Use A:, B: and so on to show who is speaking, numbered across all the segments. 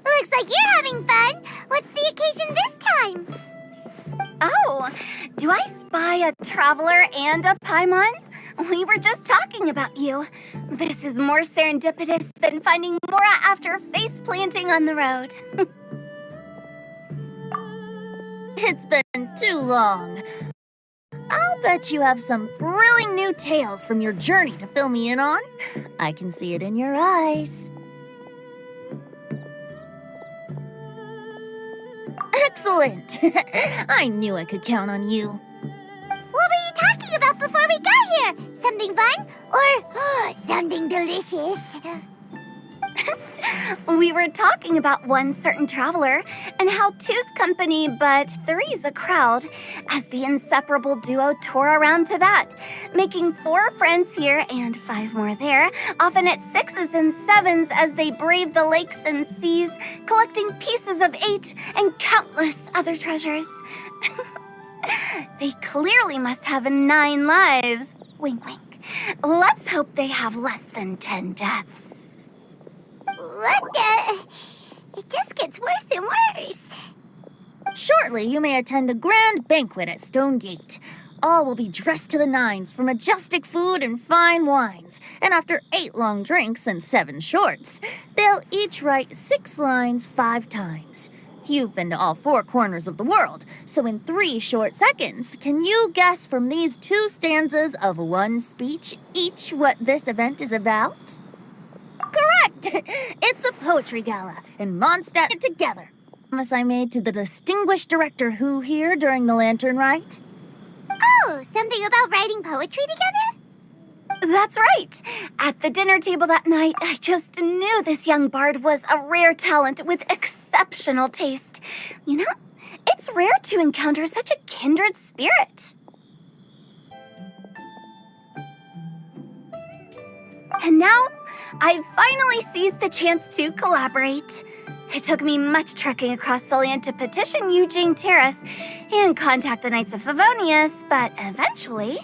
A: Looks like you're having fun. What's the occasion this time?
B: Oh, do I spy a traveler and a Paimon? We were just talking about you. This is more serendipitous than finding Mora after face planting on the road.
C: It's been too long. I'll bet you have some thrilling new tales from your journey to fill me in on. I can see it in your eyes. Excellent! I knew I could count on you.
A: What were you talking about before we got here? Something fun? Or something delicious?
B: We were talking about one certain traveler and how two's company but three's a crowd as the inseparable duo tour around Tibet, making 4 friends here and 5 more there, often at 6s and 7s as they brave the lakes and seas, collecting pieces of 8 and countless other treasures. They clearly must have 9 lives. Wink, wink. Let's hope they have less than 10 deaths.
A: What the? It just gets worse and worse.
C: Shortly, you may attend a grand banquet at Stone Gate. All will be dressed to the nines for majestic food and fine wines. And after 8 long drinks and 7 shorts, they'll each write 6 lines 5 times. You've been to all 4 corners of the world, so in 3 short seconds, can you guess from these 2 stanzas of 1 speech each what this event is about? Correct! It's a poetry gala, and Mondstadt it together. Promise I made to the distinguished director Who here during the lantern rite.
A: Oh, something about writing poetry together?
B: That's right. At the dinner table that night, I just knew this young bard was a rare talent with exceptional taste. You know, it's rare to encounter such a kindred spirit. And now, I've finally seized the chance to collaborate. It took me much trekking across the land to petition Eugene Terrace and contact the Knights of Favonius, but eventually,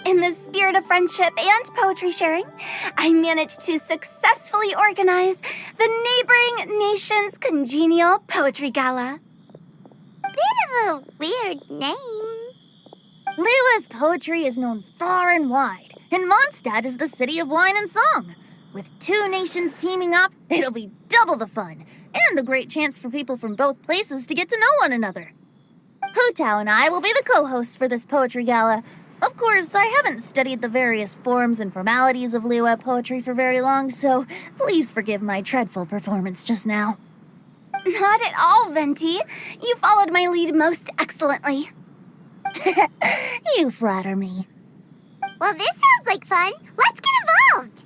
B: in the spirit of friendship and poetry sharing, I managed to successfully organize the neighboring nation's congenial poetry gala.
A: Bit of a weird name.
C: Liyue's poetry is known far and wide, and Mondstadt is the city of wine and song. With 2 nations teaming up, it'll be double the fun, and a great chance for people from both places to get to know one another. Hu Tao and I will be the co-hosts for this poetry gala. Of course, I haven't studied the various forms and formalities of Liyue poetry for very long, so please forgive my dreadful performance just now.
B: Not at all, Venti. You followed my lead most excellently.
C: You flatter me.
A: Well, this sounds like fun. Let's get involved.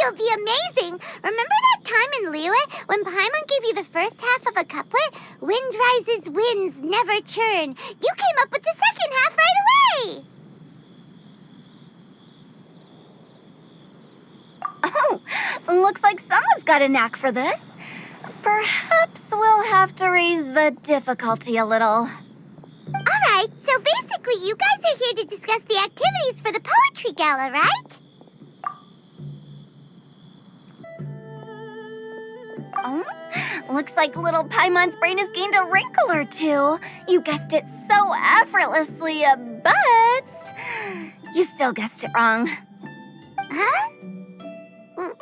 A: you'll be amazing! Remember that time in Liyue when Paimon gave you the first half of a couplet? Wind rises, winds never churn. You came up with the second half right away!
B: Oh, looks like someone's got a knack for this. Perhaps we'll have to raise the difficulty a little.
A: Alright, so basically you guys are here to discuss the activities for the poetry gala, right?
B: Oh, looks like little Paimon's brain has gained a wrinkle or two. You guessed it so effortlessly, but you still guessed it wrong.
A: Huh?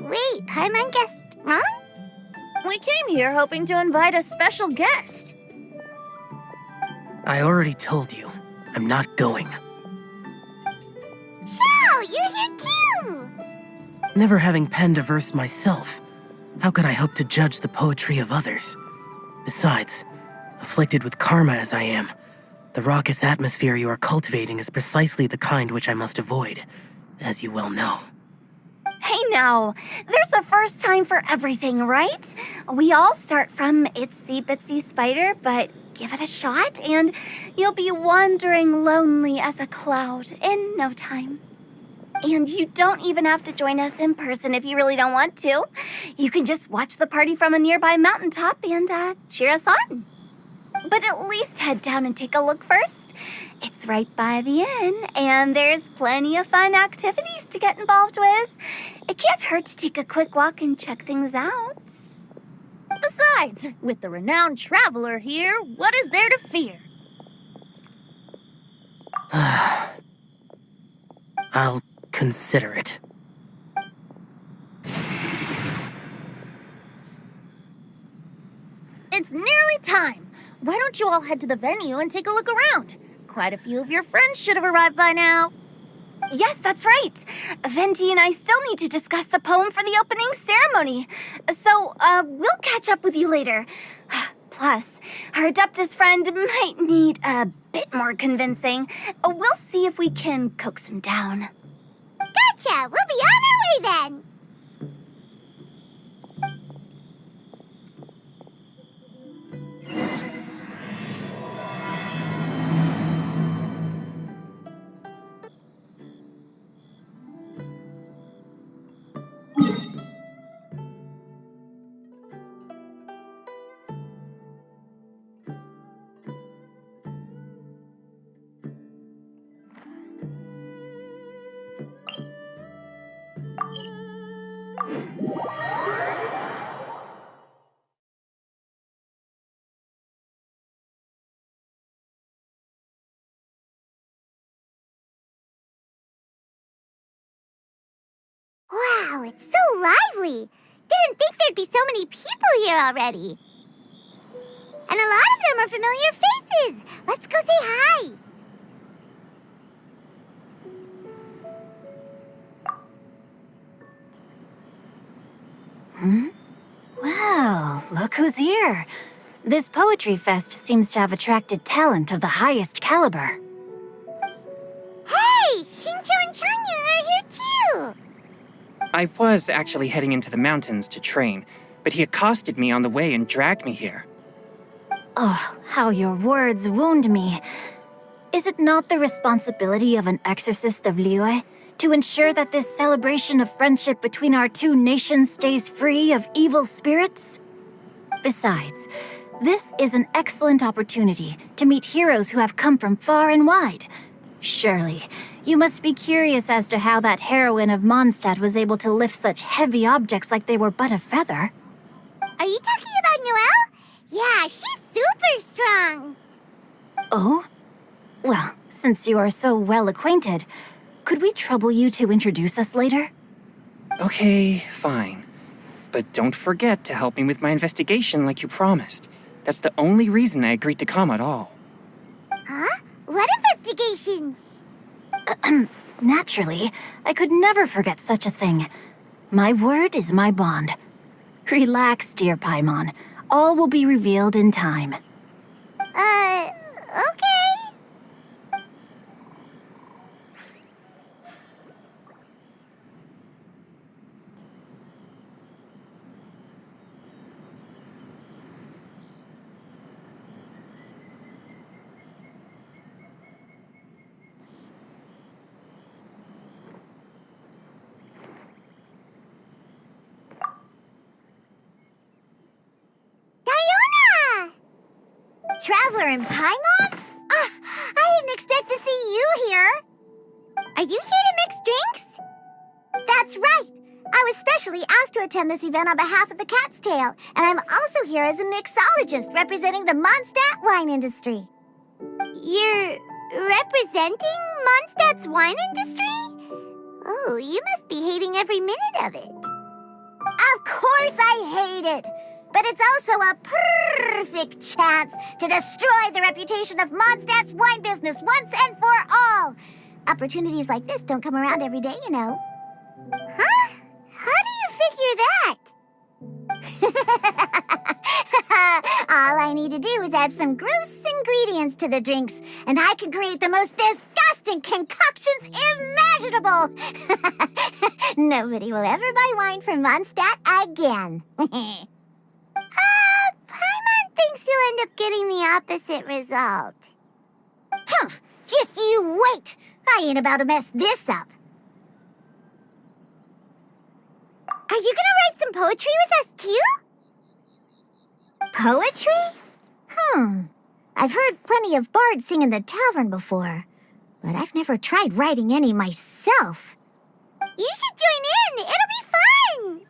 A: Wait, Paimon guessed wrong?
C: We came here hoping to invite a special guest.
D: I already told you, I'm not going.
A: Xiao, you're here too!
D: Never having penned a verse myself, how could I hope to judge the poetry of others? Besides, afflicted with karma as I am, the raucous atmosphere you are cultivating is precisely the kind which I must avoid, as you well know.
B: Hey now, there's a first time for everything, right? We all start from itsy bitsy spider, but give it a shot and you'll be wandering lonely as a cloud in no time. And you don't even have to join us in person if you really don't want to. You can just watch the party from a nearby mountaintop and cheer us on. But at least head down and take a look first. It's right by the inn, and there's plenty of fun activities to get involved with. It can't hurt to take a quick walk and check things out.
C: Besides, with the renowned traveler here, what is there to fear?
D: I'll consider it.
C: It's nearly time. Why don't you all head to the venue and take a look around? Quite a few of your friends should have arrived by now.
B: Yes, that's right. Venti and I still need to discuss the poem for the opening ceremony. So, we'll catch up with you later. Plus, our Adeptus friend might need a bit more convincing. We'll see if we can coax him down.
A: Gotcha! We'll be on our way then! Wow, it's so lively! Didn't think there'd be so many people here already. And a lot of them are familiar faces! Let's go say hi!
E: Well, look who's here. This poetry fest seems to have attracted talent of the highest caliber.
A: Hey! Xingqiu and Changyun are here too!
F: I was actually heading into the mountains to train, but he accosted me on the way and dragged me here.
E: Oh, how your words wound me. Is it not the responsibility of an exorcist of Liyue to ensure that this celebration of friendship between our two nations stays free of evil spirits? Besides, this is an excellent opportunity to meet heroes who have come from far and wide. Surely, you must be curious as to how that heroine of Mondstadt was able to lift such heavy objects like they were but a feather.
A: Are you talking about Noelle? Yeah, she's super strong!
E: Oh? Well, since you are so well acquainted, could we trouble you to introduce us later?
F: Okay, fine. But don't forget to help me with my investigation like you promised. That's the only reason I agreed to come at all.
A: Huh? What investigation?
E: Naturally, I could never forget such a thing. My word is my bond. Relax, dear Paimon. All will be revealed in time.
A: Okay. Traveler in Paimon? I didn't expect to see you here. Are you here to mix drinks? That's right. I was specially asked to attend this event on behalf of the Cat's Tail, and I'm also here as a mixologist representing the Mondstadt wine industry. You're representing Mondstadt's wine industry? Oh, you must be hating every minute of it. Of course I hate it. But it's also a perfect chance to destroy the reputation of Mondstadt's wine business once and for all. Opportunities like this don't come around every day, you know. Huh? How do you figure that? All I need to do is add some gross ingredients to the drinks, and I can create the most disgusting concoctions imaginable. Nobody will ever buy wine from Mondstadt again. Paimon thinks you'll end up getting the opposite result. Just you wait! I ain't about to mess this up. Are you gonna write some poetry with us, too? Poetry? I've heard plenty of bards sing in the tavern before, but I've never tried writing any myself. You should join in! It'll be fun!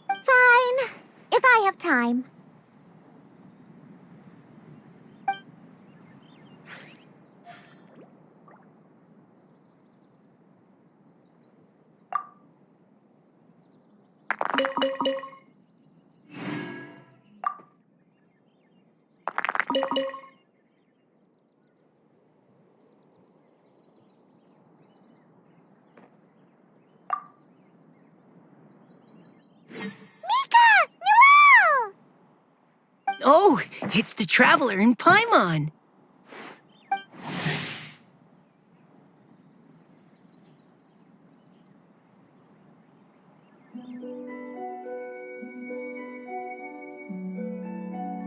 A: Fine. If I have time.
D: Oh, it's the Traveler in Paimon.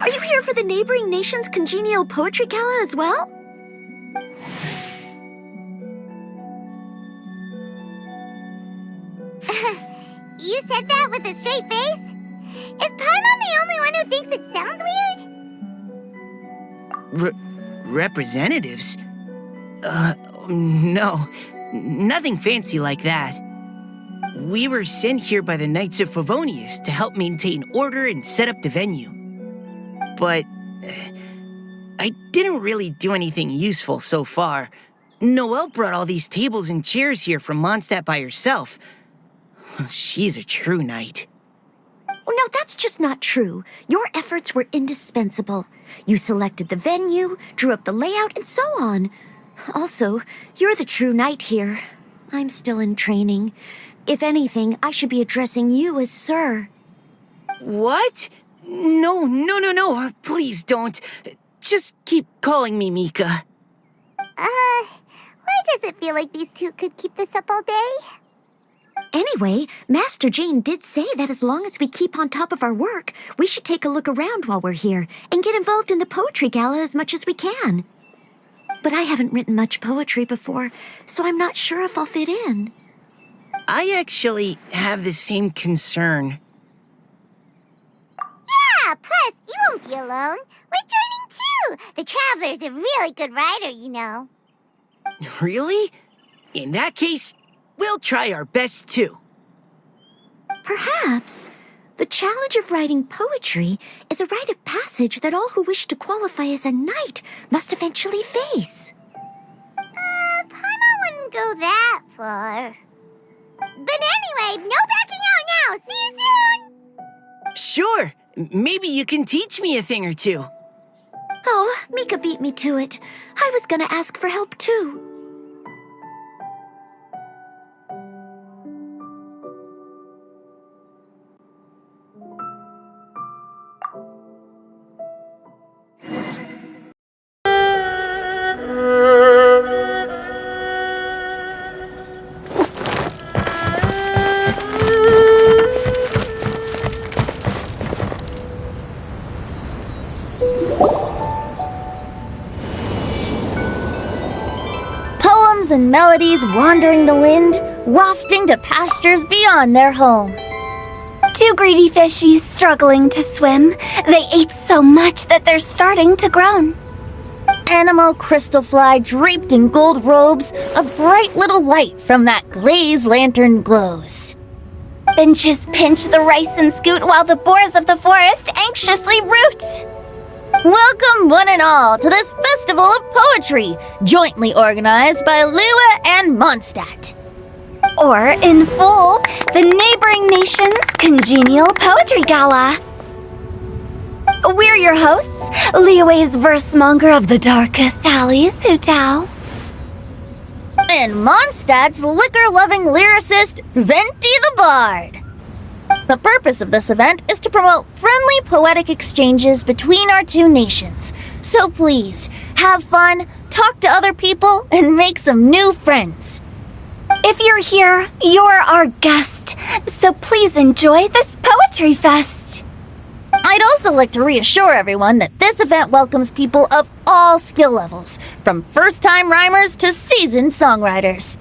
C: Are you here for the neighboring nation's congenial poetry gala as well?
A: You said that with a straight face? Is Paimon the only one who thinks it sounds weird?
D: Representatives? No. Nothing fancy like that. We were sent here by the Knights of Favonius to help maintain order and set up the venue. But I didn't really do anything useful so far. Noelle brought all these tables and chairs here from Mondstadt by herself. She's a true knight.
C: Oh, no, that's just not true. Your efforts were indispensable. You selected the venue, drew up the layout, and so on. Also, you're the true knight here. I'm still in training. If anything, I should be addressing you as Sir.
D: What? No. Please don't. Just keep calling me Mika.
A: Why does it feel like these two could keep this up all day?
C: Anyway, Master Jane did say that as long as we keep on top of our work, we should take a look around while we're here and get involved in the poetry gala as much as we can. But I haven't written much poetry before, so I'm not sure if I'll fit in.
D: I actually have the same concern.
A: Yeah, plus, you won't be alone. We're joining too. The Traveler's a really good writer, you know.
D: Really? In that case, we'll try our best too.
C: Perhaps the challenge of writing poetry is a rite of passage that all who wish to qualify as a knight must eventually face.
A: Paimon wouldn't go that far. But anyway, no backing out now. See you soon!
D: Sure. Maybe you can teach me a thing or two.
C: Oh, Mika beat me to it. I was gonna ask for help too. And melodies wandering the wind, wafting to pastures beyond their home.
B: Two greedy fishies struggling to swim. They ate so much that they're starting to groan.
C: Animal crystal fly draped in gold robes, a bright little light from that glazed lantern glows.
B: Benches pinch the rice and scoot while the boars of the forest anxiously root.
C: Welcome one and all to this festival of poetry, jointly organized by Lua and Mondstadt.
B: Or, in full, the neighboring nation's congenial poetry gala. We're your hosts, Liyue's verse-monger of the darkest alleys, Hutao.
C: And Mondstadt's liquor-loving lyricist, Venti the Bard. The purpose of this event is to promote friendly poetic exchanges between our two nations. So please, have fun, talk to other people, and make some new friends.
B: If you're here, you're our guest, so please enjoy this poetry fest.
C: I'd also like to reassure everyone that this event welcomes people of all skill levels, from first-time rhymers to seasoned songwriters.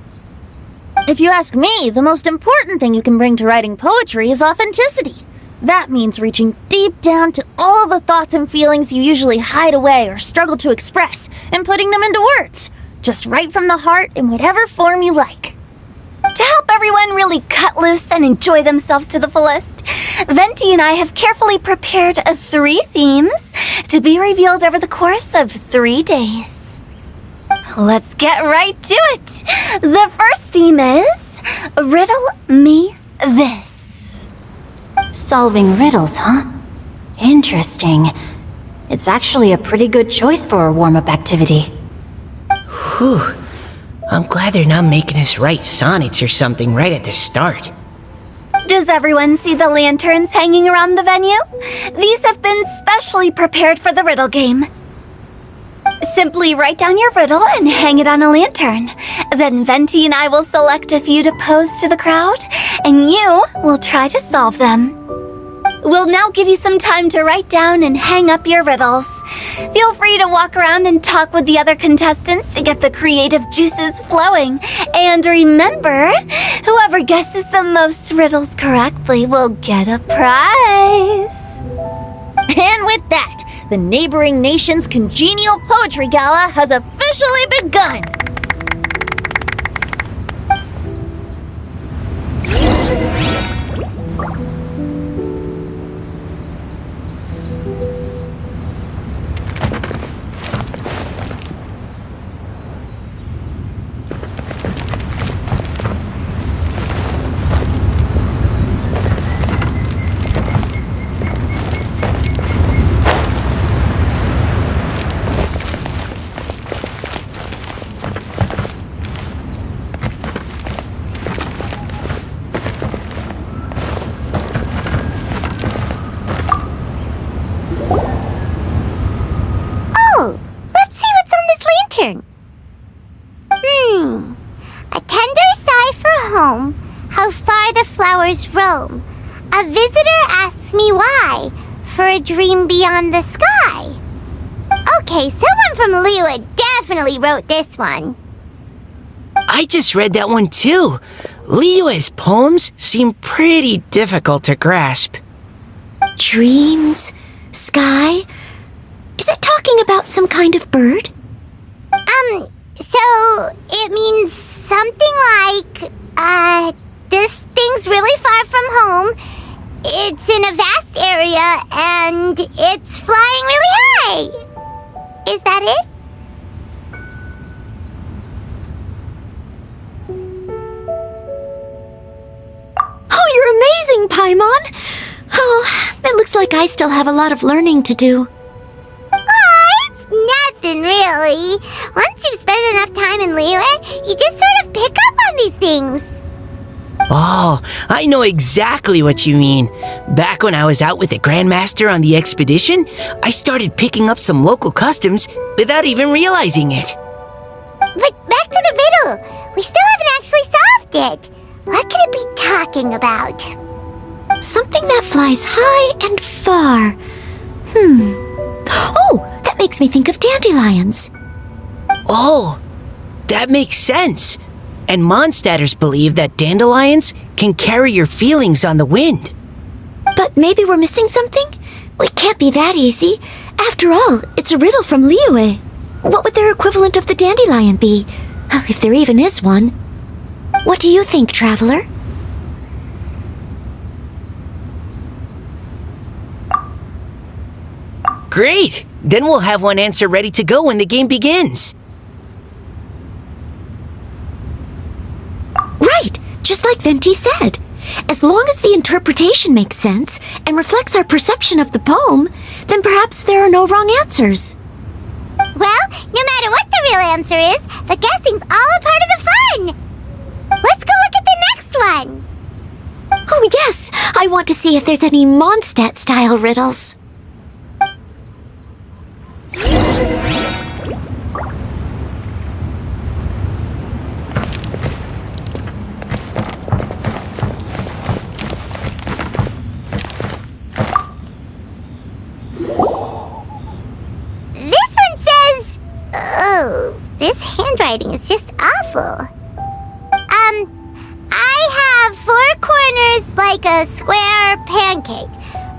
C: If you ask me, the most important thing you can bring to writing poetry is authenticity. That means reaching deep down to all the thoughts and feelings you usually hide away or struggle to express, and putting them into words, just right from the heart in whatever form you like.
B: To help everyone really cut loose and enjoy themselves to the fullest, Venti and I have carefully prepared 3 themes to be revealed over the course of 3 days. Let's get right to it. The first theme is Riddle Me This.
E: Solving riddles, huh? Interesting. It's actually a pretty good choice for a warm-up activity.
G: Whew. I'm glad they're not making us write sonnets or something right at the start.
B: Does everyone see the lanterns hanging around the venue? These have been specially prepared for the riddle game. Simply write down your riddle and hang it on a lantern. Then Venti and I will select a few to pose to the crowd, and you will try to solve them. We'll now give you some time to write down and hang up your riddles. Feel free to walk around and talk with the other contestants to get the creative juices flowing. And remember, whoever guesses the most riddles correctly will get a prize.
C: And with that, the neighboring nation's congenial poetry gala has officially begun.
A: A tender sigh for home, how far the flowers roam. A visitor asks me why, for a dream beyond the sky. Okay, someone from Lua definitely wrote this one.
G: I just read that one too. Liyue's poems seem pretty difficult to grasp.
A: Dreams? Sky? Is it talking about some kind of bird? So it means something like, this thing's really far from home. It's in a vast area, and it's flying really high. Is that it?
H: Oh, you're amazing, Paimon! Oh, it looks like I still have a lot of learning to do.
A: It's nothing, really. Once you've spent enough time in Liyue, you just sort of pick up on these things.
G: Oh, I know exactly what you mean. Back when I was out with the Grandmaster on the expedition, I started picking up some local customs without even realizing it.
A: But back to the riddle. We still haven't actually solved it. What could it be talking about?
H: Something that flies high and far. Oh, that makes me think of dandelions.
G: Oh, that makes sense. And Mondstadters believe that dandelions can carry your feelings on the wind.
H: But maybe we're missing something? It can't be that easy. After all, it's a riddle from Liyue. What would their equivalent of the dandelion be? If there even is one. What do you think, Traveler?
G: Great! Then we'll have one answer ready to go when the game begins.
H: Right! Just like Venti said. As long as the interpretation makes sense and reflects our perception of the poem, then perhaps there are no wrong answers.
A: Well, no matter what the real answer is, the guessing's all a part of the fun. Let's go look at the next one.
H: Oh yes! I want to see if there's any Mondstadt-style riddles.
A: This one says... Oh, this handwriting is just awful. I have 4 corners like a square pancake,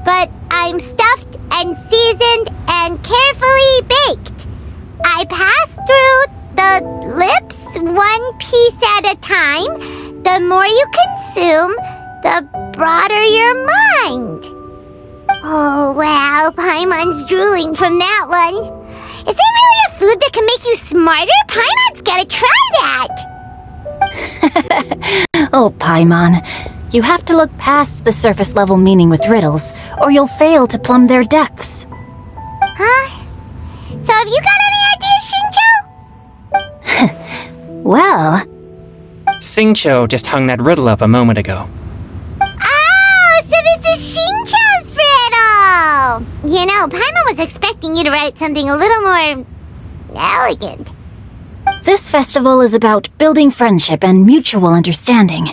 A: but I'm stuffed and seasoned and carefully baked. I pass through the lips 1 piece at a time. The more you consume, the broader your mind. Oh, wow, Paimon's drooling from that one. Is there really a food that can make you smarter? Paimon's gotta try that!
E: Oh, Paimon. You have to look past the surface level meaning with riddles, or you'll fail to plumb their depths.
A: Huh? So have you got any ideas, Shinjo?
E: Well,
F: Xingqiu just hung that riddle up a moment ago.
A: Oh, so this is Shinjo's riddle! You know, Paimon was expecting you to write something a little more... elegant.
E: this festival is about building friendship and mutual understanding.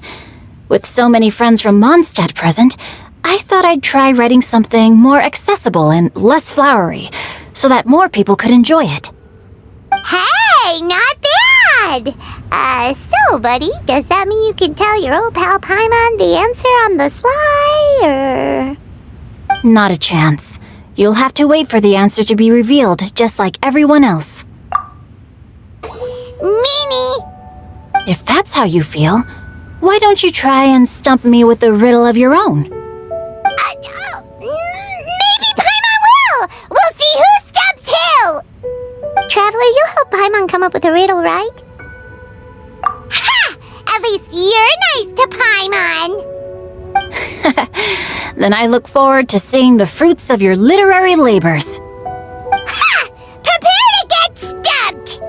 E: With so many friends from Mondstadt present, I thought I'd try writing something more accessible and less flowery, so that more people could enjoy it.
A: Hey, not bad! So, buddy, does that mean you can tell your old pal Paimon the answer on the sly, or...?
E: Not a chance. You'll have to wait for the answer to be revealed, just like everyone else.
A: Meanie!
E: If that's how you feel, why don't you try and stump me with a riddle of your own?
A: Maybe Paimon will! We'll see who stumps who! Traveler, you'll help Paimon come up with a riddle, right? Ha! At least you're nice to Paimon!
E: Then I look forward to seeing the fruits of your literary labors.
A: Ha! Prepare to get stumped!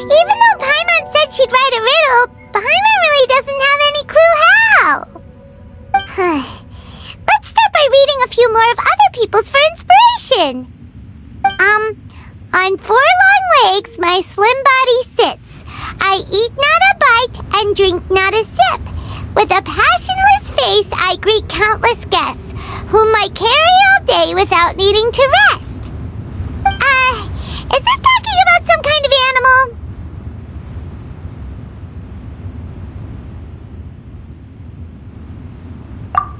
A: Even though Paimon said she'd write a riddle, Paimon really doesn't have any clue how. Let's start by reading a few more of other people's for inspiration. On 4 long legs my slim body sits. I eat not a bite and drink not a sip. With a passionless face I greet countless guests, whom I carry all day without needing to rest. Is this talking about some kind of animal?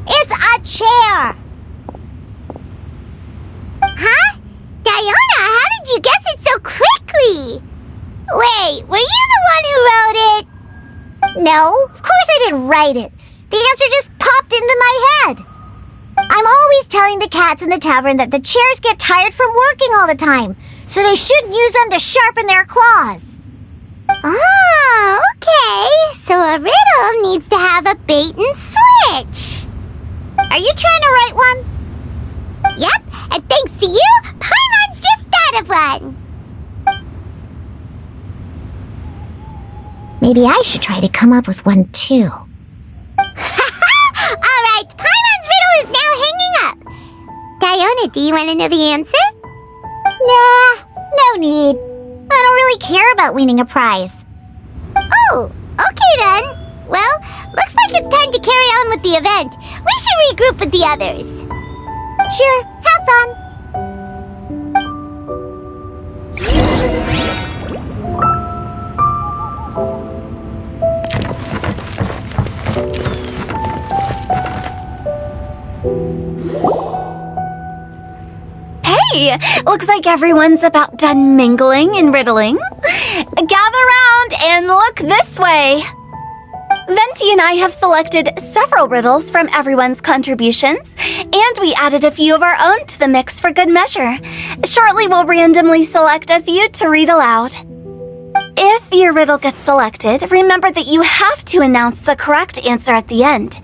A: It's a chair! Huh? Diona, how did you guess it so quickly? Wait, were you the one who wrote it? No, of course I didn't write it. The answer just popped into my head. I'm always telling the cats in the tavern that the chairs get tired from working all the time, so they shouldn't use them to sharpen their claws. Oh, okay. So a riddle needs to have a bait and switch. Are you trying to write one? Yep, and thanks to you, Paimon's just thought of one. Maybe I should try to come up with one too. All right, Paimon's riddle is now hanging up. Diona, do you want to know the answer? Nah, no need. I don't really care about winning a prize. Oh, okay then. Well, looks like it's time to carry on with the event. We should regroup with the others. Sure, have fun.
B: Hey, looks like everyone's about done mingling and riddling. Gather round and look this way. Venti and I have selected several riddles from everyone's contributions, and we added a few of our own to the mix for good measure. Shortly, we'll randomly select a few to read aloud. If your riddle gets selected, remember that you have to announce the correct answer at the end.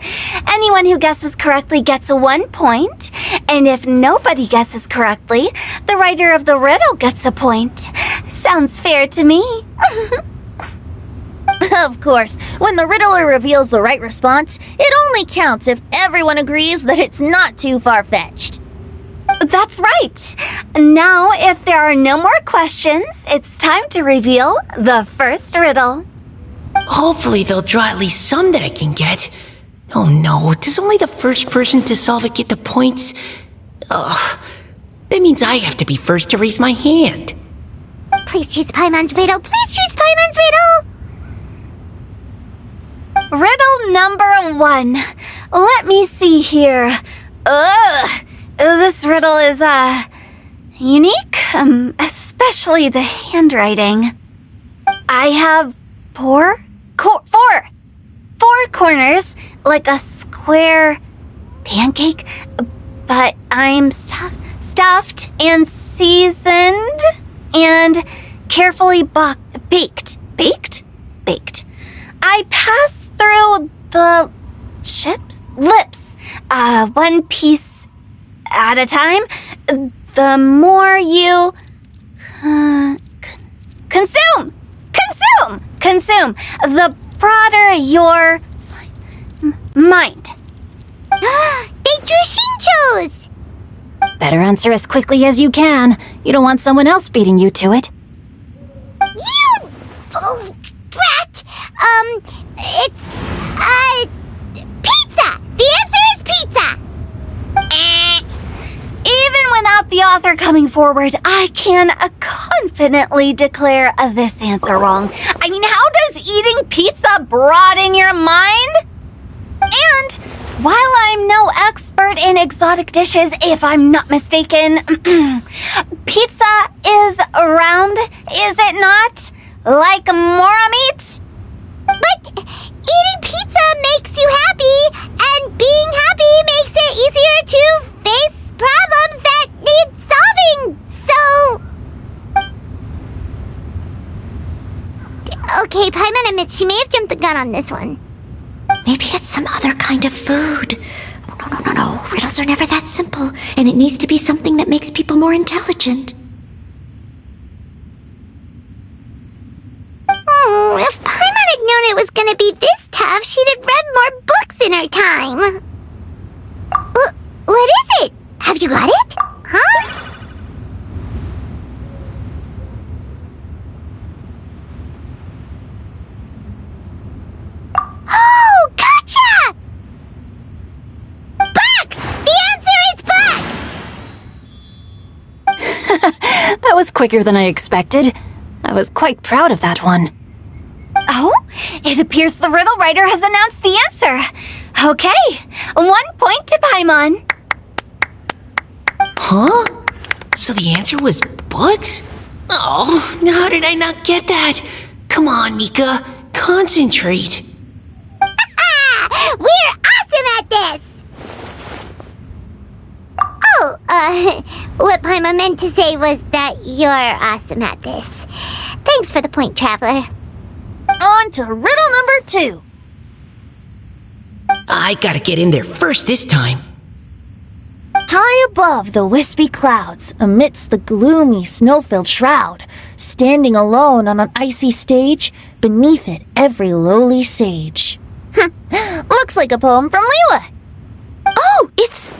B: Anyone who guesses correctly gets 1 point, and if nobody guesses correctly, the writer of the riddle gets a point. Sounds fair to me.
C: Of course, when the riddler reveals the right response, it only counts if everyone agrees that it's not too far-fetched.
B: That's right. Now, if there are no more questions, it's time to reveal the first riddle.
G: Hopefully they'll draw at least some that I can get. Oh no, does only the first person to solve it get the points? Ugh, that means I have to be first to raise my hand.
A: Please choose Paimon's riddle. Please choose Paimon's riddle.
B: Riddle number 1. Let me see here. Ugh, this riddle is, unique, especially the handwriting. I have four corners, like a square pancake, but I'm stuffed and seasoned and carefully baked. Baked. I pass through the lips, one piece at a time. The more you consume, the broader your mind.
A: They drew Shinchos!
E: Better answer as quickly as you can. You don't want someone else beating you to it.
A: You brat! It's, pizza! The answer is pizza!
B: Even without the author coming forward, I can confidently declare this answer wrong. I mean, how does eating pizza broaden your mind? And while I'm no expert in exotic dishes, if I'm not mistaken, pizza is round, is it not? Like mora meat?
A: But eating pizza makes you happy, and being happy makes it easier to face problems that need solving, so... Okay, Paimon admits she may have jumped the gun on this one.
H: Maybe it's some other kind of food. No. Riddles are never that simple, and it needs to be something that makes people more intelligent.
A: If Paimon had known it was gonna be this tough, she'd have read more books in her time. What is it? Have you got it? Huh? Oh, gotcha! Bucks! The answer is bucks!
E: That was quicker than I expected. I was quite proud of that one.
B: Oh, it appears the riddle writer has announced the answer. Okay, 1 point to Paimon.
G: Huh? So the answer was bugs? Oh, how did I not get that? Come on, Mika, concentrate.
A: We're awesome at this! Oh, what Paimon meant to say was that you're awesome at this. Thanks for the point, Traveler.
C: On to riddle number 2.
G: I gotta get in there first this time.
C: High above the wispy clouds, amidst the gloomy snow-filled shroud, standing alone on an icy stage, beneath it every lowly sage. Looks like a poem from Liyue.
B: Oh, it's...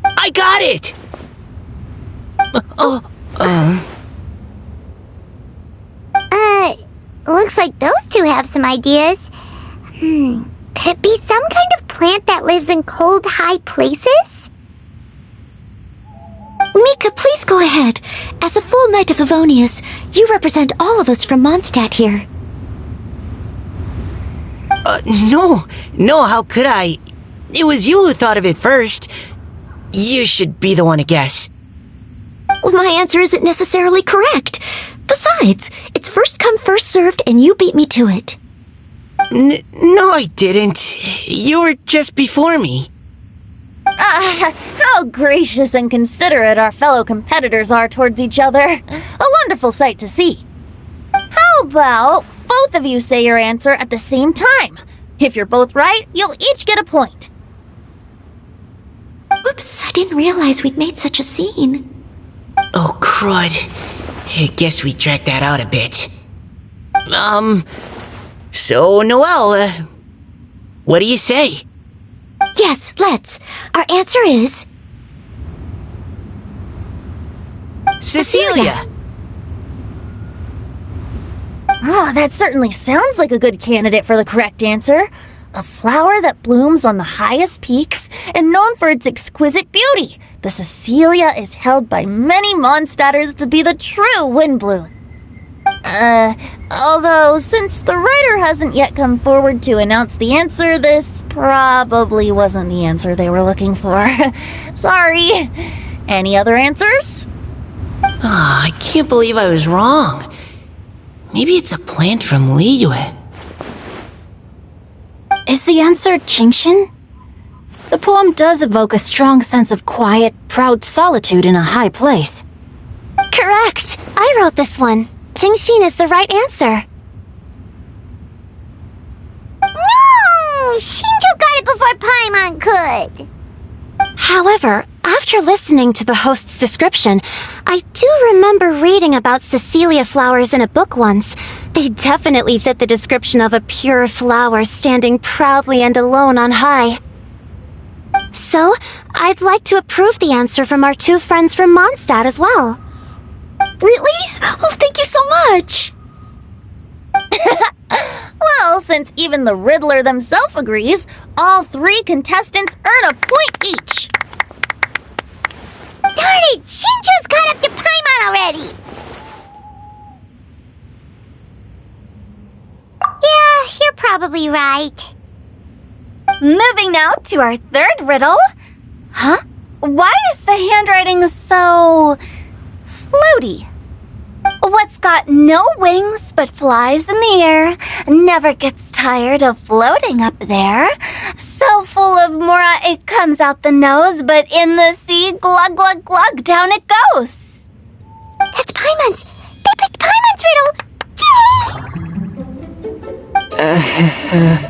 G: I got it!
A: Looks like those two have some ideas. Could it be some kind of plant that lives in cold, high places?
H: Mika, please go ahead. As a full Knight of Favonius, you represent all of us from Mondstadt here.
G: No, how could I? It was you who thought of it first. You should be the one to guess.
H: Well, my answer isn't necessarily correct. Besides, it's first come, first served, and you beat me to it.
G: No, I didn't. You were just before me.
C: How gracious and considerate our fellow competitors are towards each other. A wonderful sight to see. How about both of you say your answer at the same time? If you're both right, you'll each get a point.
H: Oops, I didn't realize we'd made such a scene.
G: Oh, crud. I guess we dragged that out a bit. So, Noelle, what do you say?
H: Yes, let's. Our answer is...
G: Cecilia!
C: Oh, that certainly sounds like a good candidate for the correct answer. A flower that blooms on the highest peaks and known for its exquisite beauty. The Cecilia is held by many Mondstadters to be the true windbloom. Although, since the writer hasn't yet come forward to announce the answer, this probably wasn't the answer they were looking for. Sorry. Any other answers?
G: I can't believe I was wrong. Maybe it's a plant from Liyue.
E: Is the answer genshin? The poem does evoke a strong sense of quiet, proud solitude in a high place.
H: Correct! I wrote this one. Genshin is the right answer.
A: No! Shinjo got it before Paimon could.
H: However, after listening to the host's description, I do remember reading about Cecilia flowers in a book once. They definitely fit the description of a pure flower standing proudly and alone on high. So, I'd like to approve the answer from our two friends from Mondstadt as well.
C: Really? Oh, thank you so much! Well, since even the Riddler themselves agrees, all three contestants earn a point each.
A: Darn it! Shinjo's caught up to Paimon already! Yeah, you're probably right.
B: Moving now to our third riddle. Huh? Why is the handwriting so... floaty? What's got no wings but flies in the air, never gets tired of floating up there. So full of mora it comes out the nose, but in the sea, glug glug glug, down it goes.
A: That's Paimon's! They picked Paimon's riddle! Yay!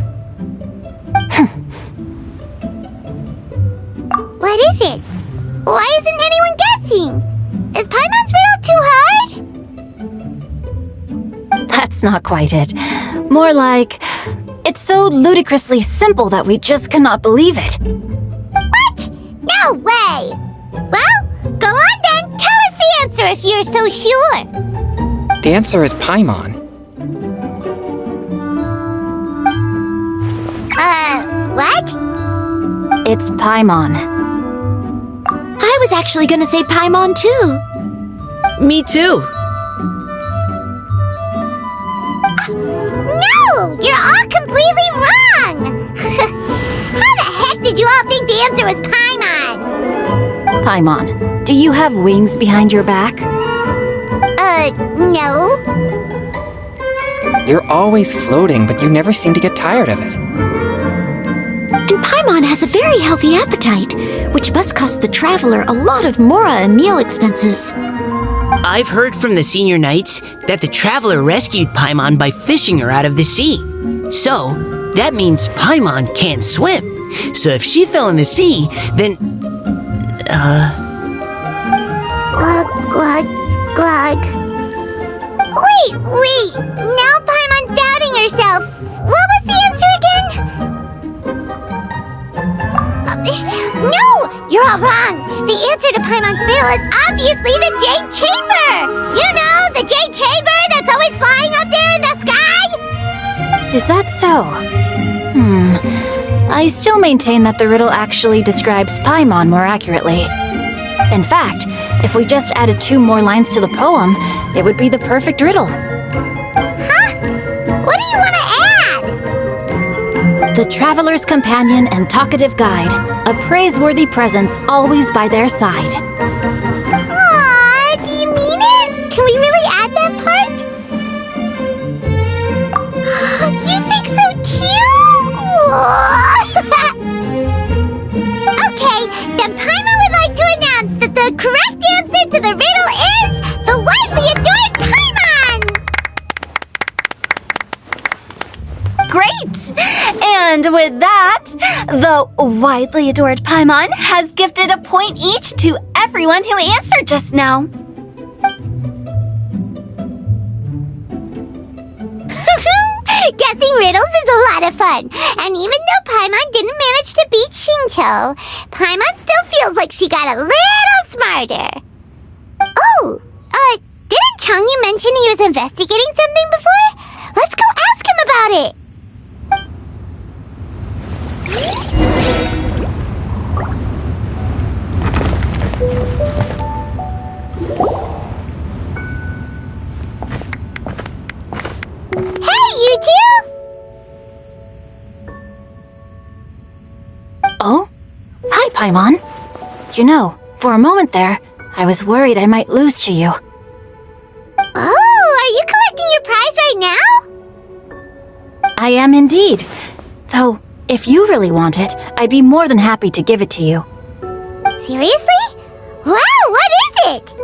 A: What is it? Why isn't anyone guessing? Is Paimon's riddle too hard?
E: That's not quite it. More like, it's so ludicrously simple that we just cannot believe it.
A: What? No way! Well, go on then. Tell us the answer if you're so sure.
F: The answer is Paimon.
A: What?
E: It's Paimon.
H: I was actually gonna say Paimon too.
G: Me too.
A: No! You're all completely wrong! How the heck did you all think the answer was Paimon?
E: Paimon, do you have wings behind your back?
A: No.
F: You're always floating, but you never seem to get tired of it.
H: And Paimon has a very healthy appetite, which must cost the traveler a lot of mora and meal expenses.
G: I've heard from the senior knights that the traveler rescued Paimon by fishing her out of the sea. So, that means Paimon can't swim. So if she fell in the sea, then...
A: Glug, glug, glug. Wait! Now Paimon's doubting herself. What was the answer again? No! You're all wrong! The answer to Paimon's riddle is obviously the Jade Chamber! You know, the Jade Chamber that's always flying up there in the sky?
E: Is that so? I still maintain that the riddle actually describes Paimon more accurately. In fact, If we just added 2 more lines to the poem, it would be the perfect riddle.
A: What do you want to add?
E: The traveler's companion and talkative guide, a praiseworthy presence always by their side.
A: Aw, do you mean it? Can we really add that part? You think so cute? Okay, then Paimon would like to announce that the correct answer to the riddle is the widely adored Paimon!
B: Great! And with that, the widely adored Paimon has gifted a point each to everyone who answered just now.
A: Guessing riddles is a lot of fun, and even though Paimon didn't manage to beat Shinto, Paimon still feels like she got a little smarter. Oh, didn't Changyu mention he was investigating something before? Let's go ask him about it. Hey, you two!
E: Oh? Hi, Paimon. You know, for a moment there, I was worried I might lose to you.
A: Oh, are you collecting your prize right now?
E: I am indeed. Though, if you really want it, I'd be more than happy to give it to you.
A: Seriously? Wow, what is it?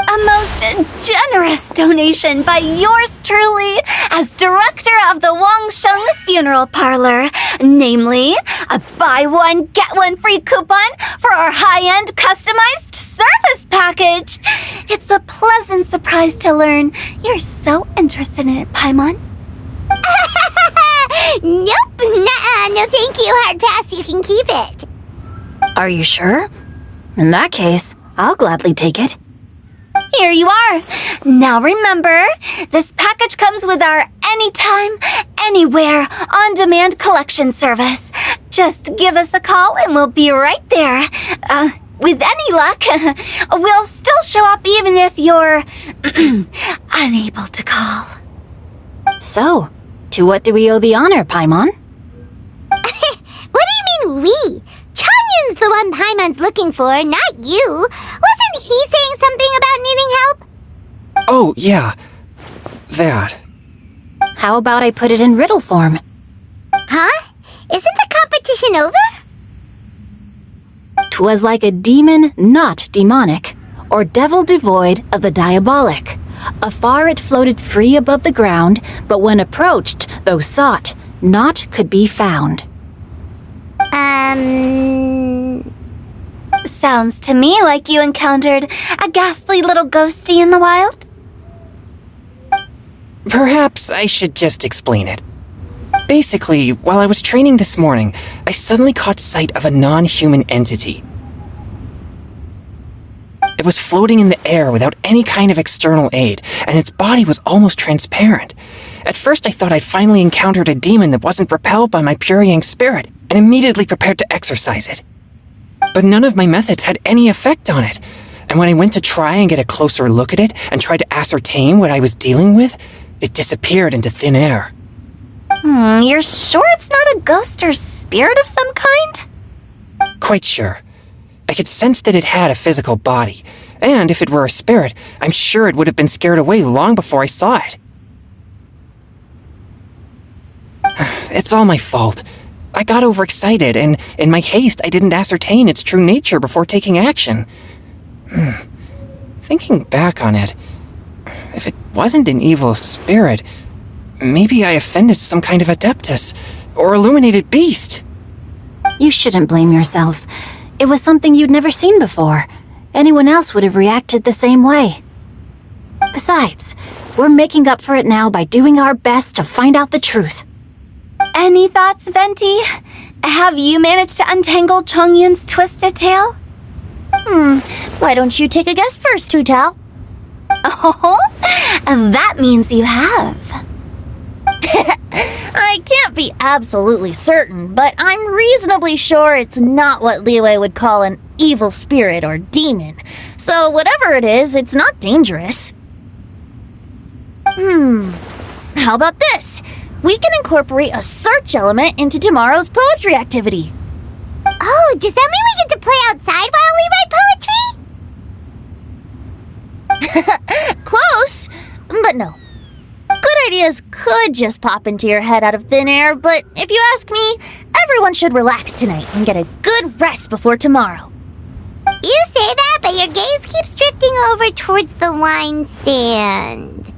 B: A most generous donation by yours truly as director of the Wangsheng Funeral Parlor, namely a buy one get one free coupon for our high-end customized service package. It's a pleasant surprise to learn you're so interested in it, Paimon.
A: Nope, nuh-uh, no thank you, hard pass, you can keep it.
E: Are you sure? In that case, I'll gladly take it.
B: Here you are. Now remember, this package comes with our anytime, anywhere, on-demand collection service. Just give us a call and we'll be right there. With any luck, we'll still show up even if you're unable to call.
E: So, to what do we owe the honor, Paimon?
A: What do you mean we? Changyun's the one Paimon's looking for, not you. Wasn't he saying something about needing help?
F: Oh, yeah. That.
E: How about I put it in riddle form?
A: Huh? Isn't the competition over?
E: 'Twas like a demon not demonic, or devil devoid of the diabolic. Afar it floated free above the ground, but when approached, though sought, naught could be found.
B: Sounds to me like you encountered a ghastly little ghostie in the wild.
F: Perhaps I should just explain it. Basically, while I was training this morning, I suddenly caught sight of a non-human entity. It was floating in the air without any kind of external aid, and its body was almost transparent. At first I thought I'd finally encountered a demon that wasn't repelled by my pure yang spirit, and immediately prepared to exorcise it. But none of my methods had any effect on it, and when I went to try and get a closer look at it and tried to ascertain what I was dealing with, it disappeared into thin air.
B: You're sure it's not a ghost or spirit of some kind?
F: Quite sure. I could sense that it had a physical body, and if it were a spirit, I'm sure it would have been scared away long before I saw it. It's all my fault. I got overexcited, and in my haste, I didn't ascertain its true nature before taking action. Thinking back on it, if it wasn't an evil spirit, maybe I offended some kind of adeptus, or illuminated beast.
E: You shouldn't blame yourself. It was something you'd never seen before. Anyone else would have reacted the same way. Besides, we're making up for it now by doing our best to find out the truth.
B: Any thoughts, Venti? Have you managed to untangle Chongyun's twisted tail?
C: Why don't you take a guess first, Tutao?
B: Oh, that means you have.
C: I can't be absolutely certain, but I'm reasonably sure it's not what Liyue would call an evil spirit or demon. So whatever it is, it's not dangerous. How about this? We can incorporate a search element into tomorrow's poetry activity.
A: Oh, does that mean we get to play outside while we write poetry?
C: Close, but no. Good ideas could just pop into your head out of thin air, but if you ask me, everyone should relax tonight and get a good rest before tomorrow.
A: You say that, but your gaze keeps drifting over towards the wine stand.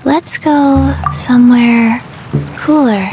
B: Let's go somewhere cooler.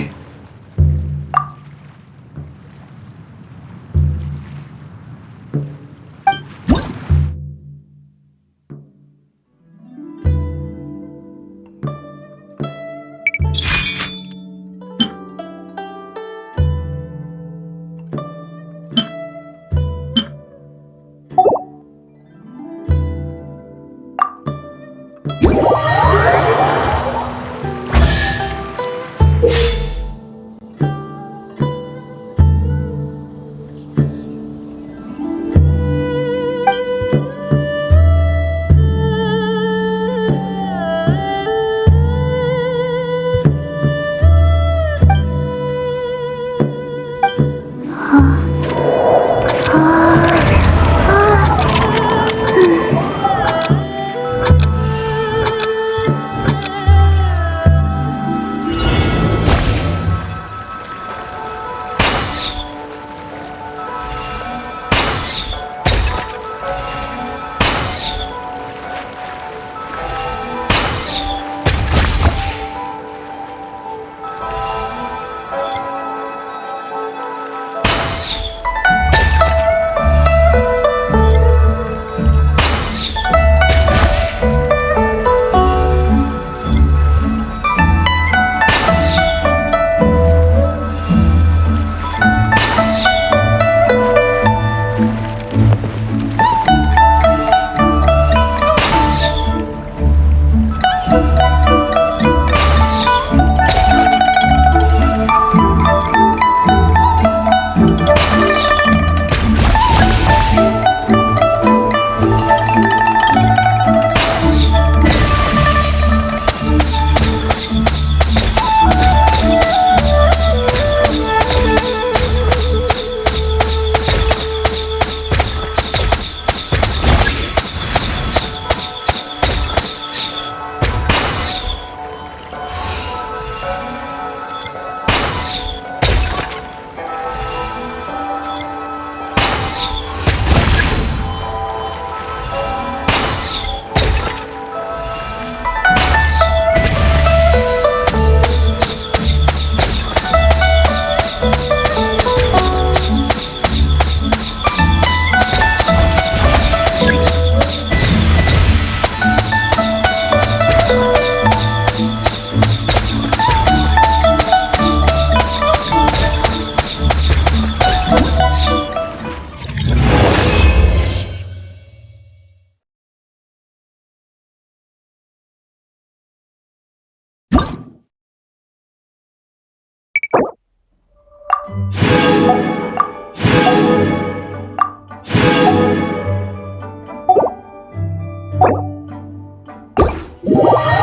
H: One.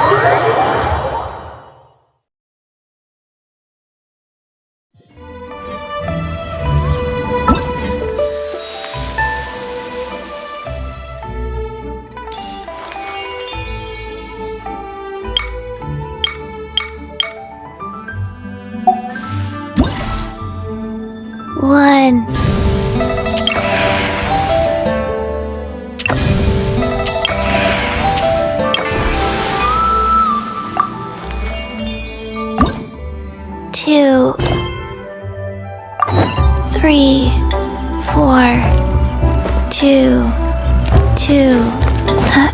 H: Two. 3, 4, 2, 2. Huh?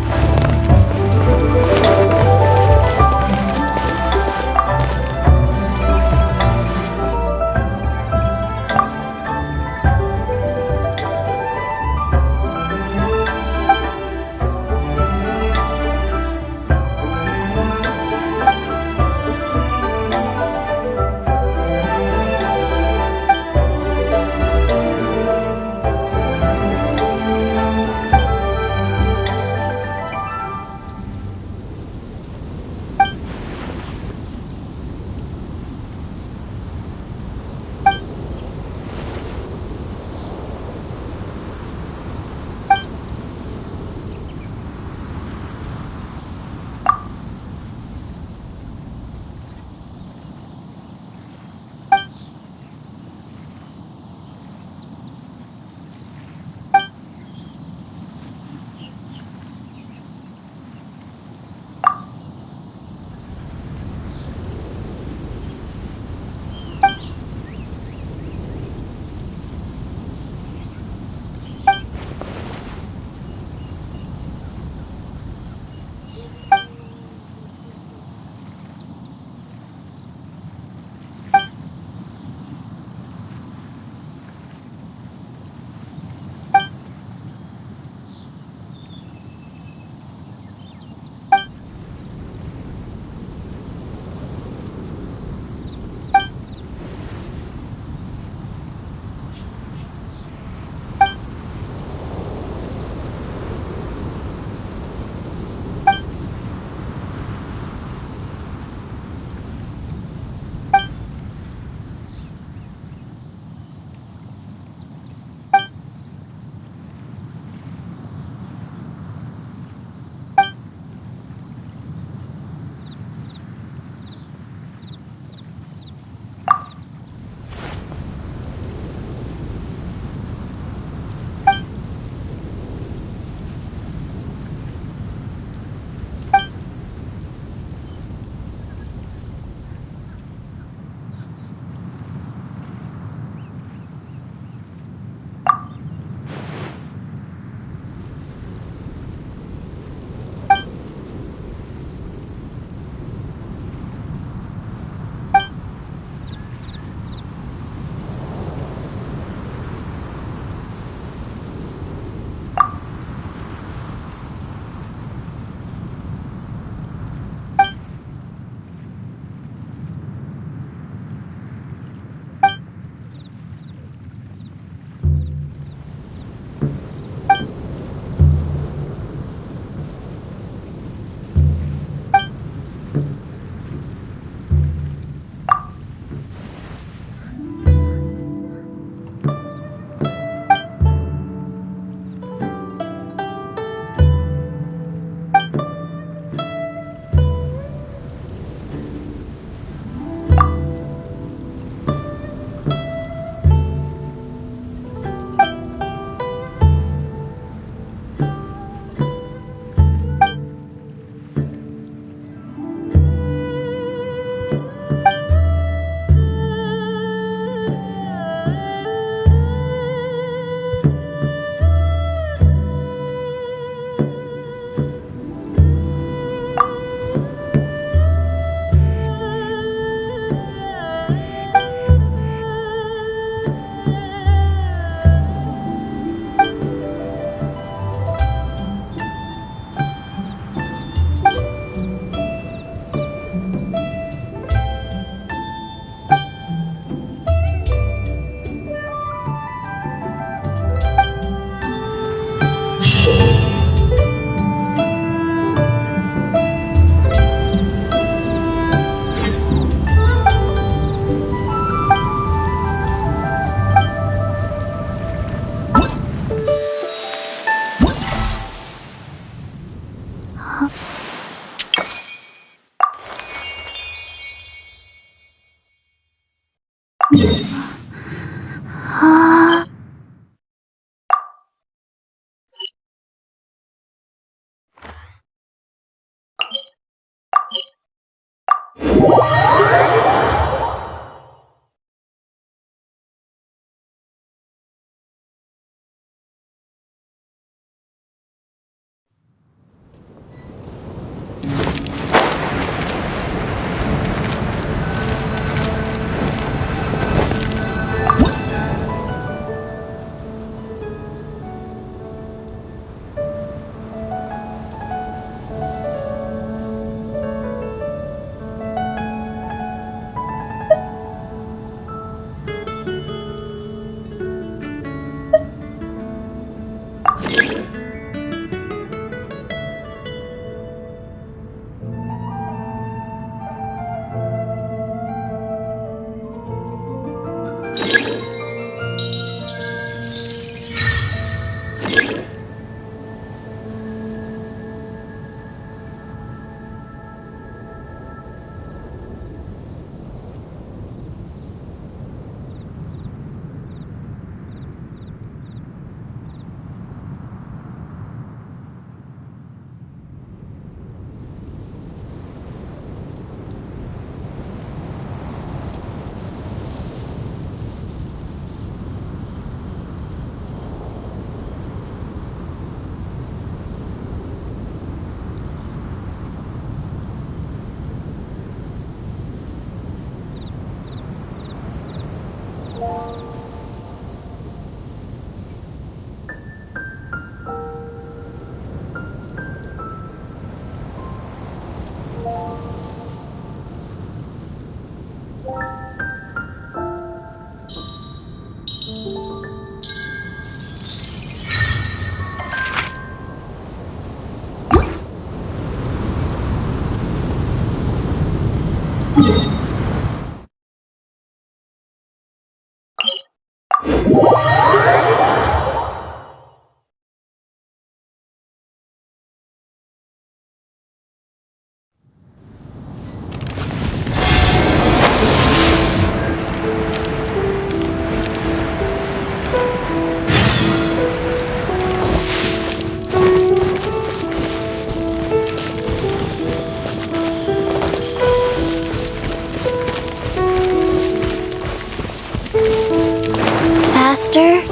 H: Faster?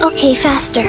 H: Okay, faster.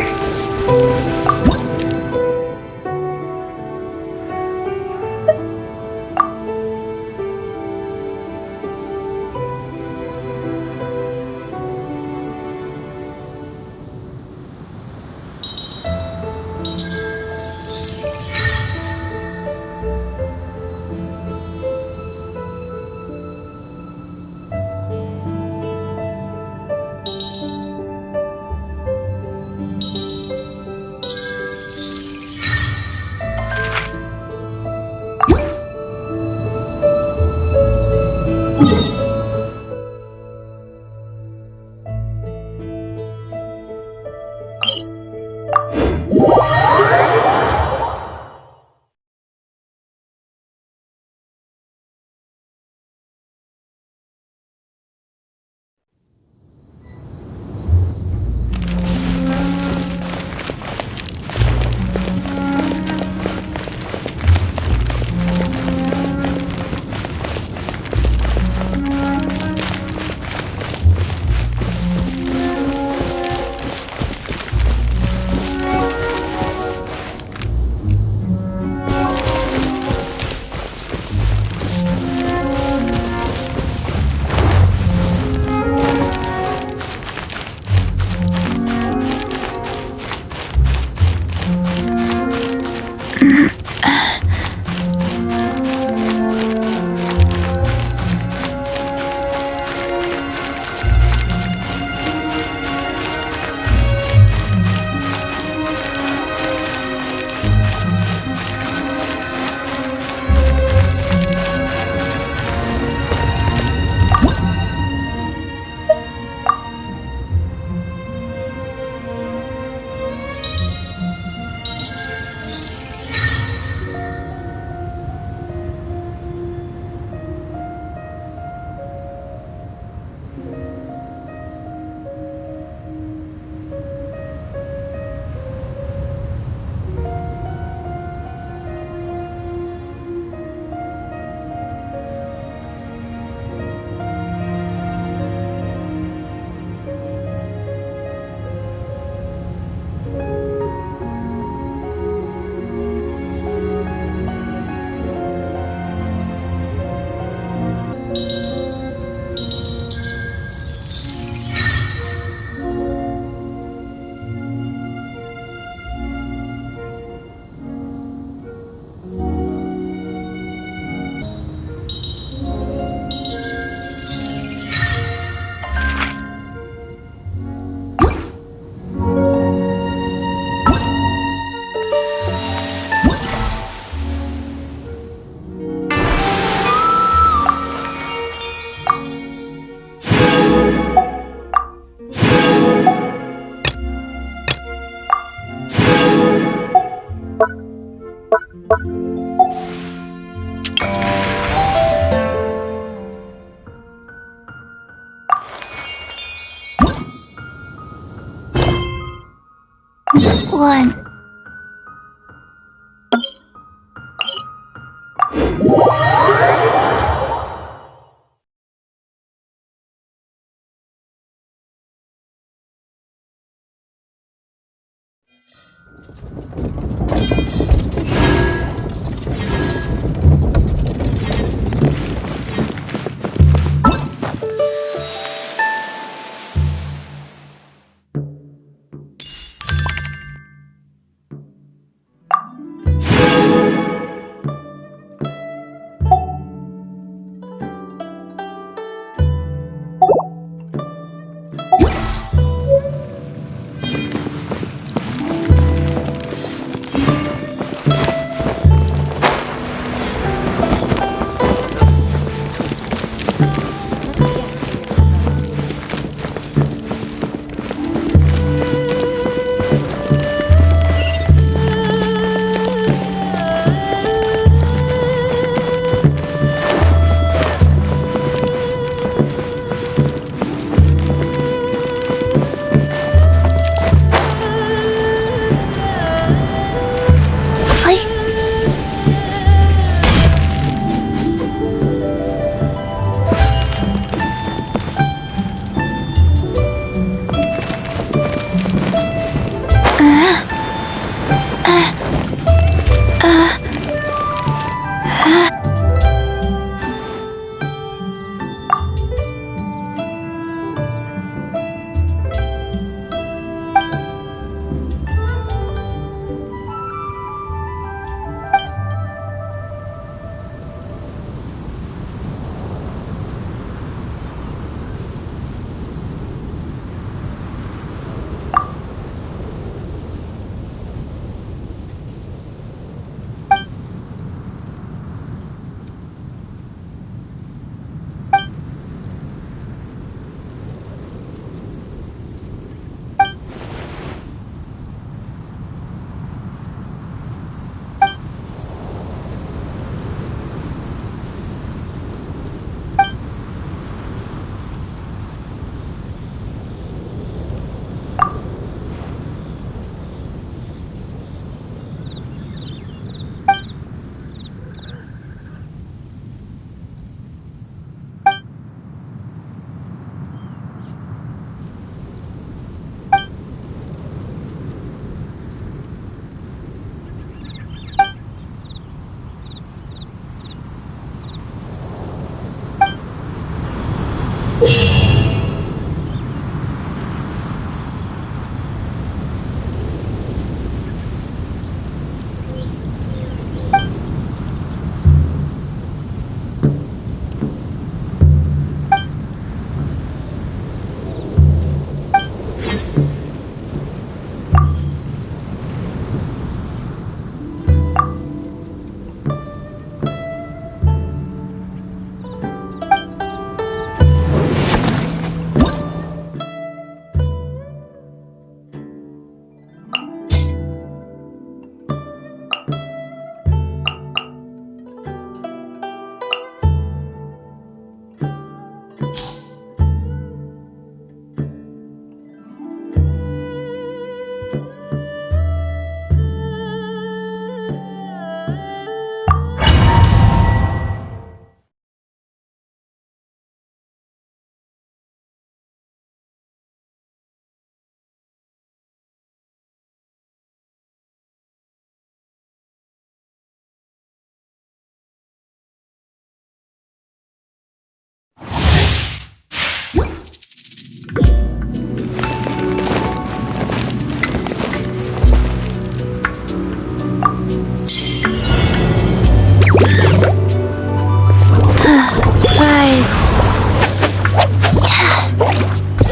H: 1.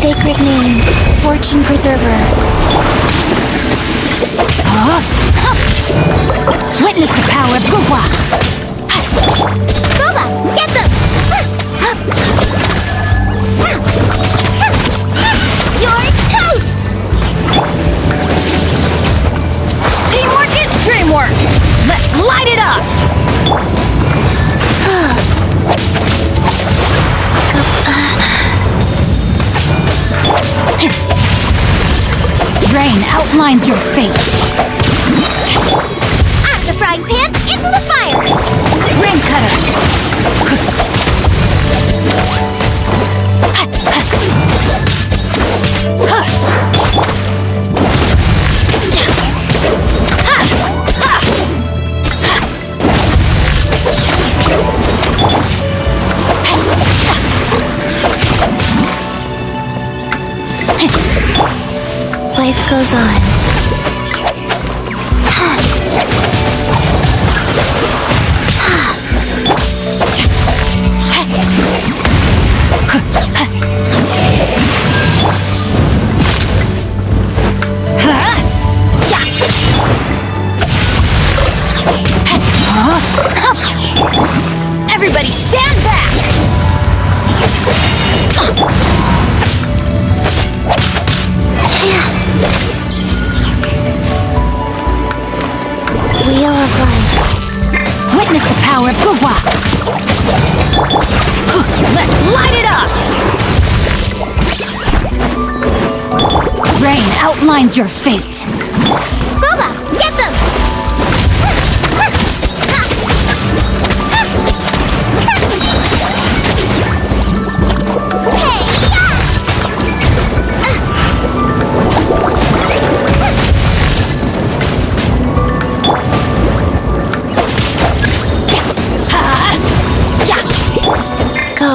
H: Sacred name, Fortune Preserver.
E: Witness the power of Gugwa!
A: Guba, get them! You're toast!
E: Teamwork is dreamwork! Let's light it up! Rain out outlines your fate.
A: Out of the frying pan, into the fire!
E: Ring cutter.
H: Life goes on.
E: Everybody stand back!
H: Wheel of life.
E: Witness the power of Gugwa! Let's light it up! Rain outlines your fate.
A: Booba, get them!
H: Go.